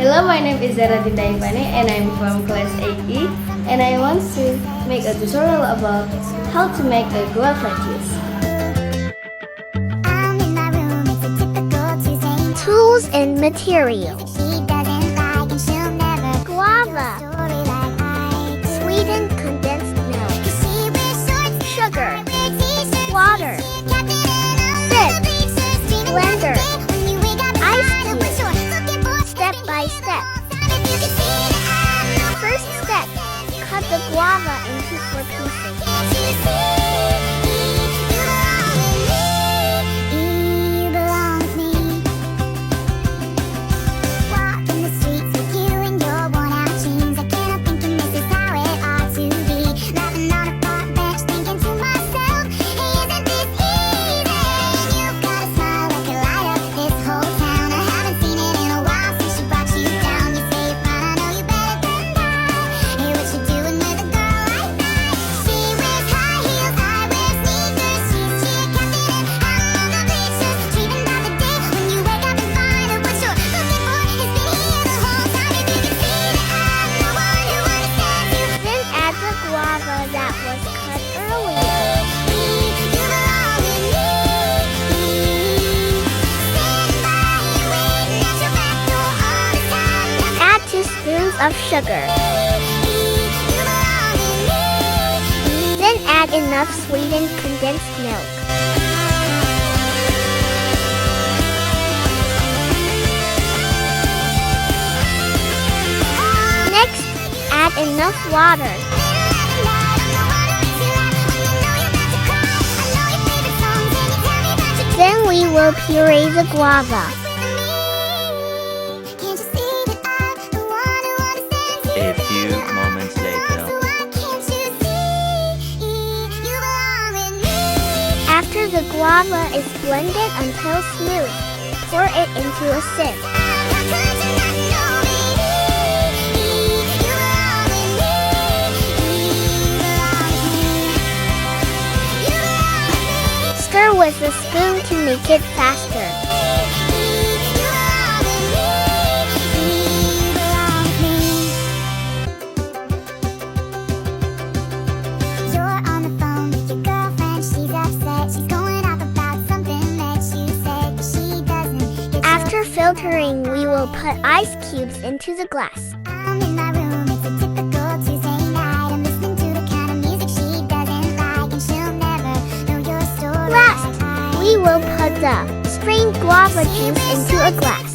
Hello, my name is Zahra Dinda Ivani and I'm from class 8E and I want to make a tutorial about how to make a guava juice. Tools and materials. Guava, sweetened condensed milk, sugar, water, sip, blender, ice cube. Step by step. First step, cut the guava into 4 pieces. That was cut earlier. Add 2 spoons of sugar. Then add enough sweetened condensed milk. Next, add enough water. Then we will puree the guava. A few moments later. After the guava is blended until smooth, pour it into a sieve. Stir with a spoon to make it faster. After filtering, we will put ice cubes into the glass. We will put the strained guava juice into a glass.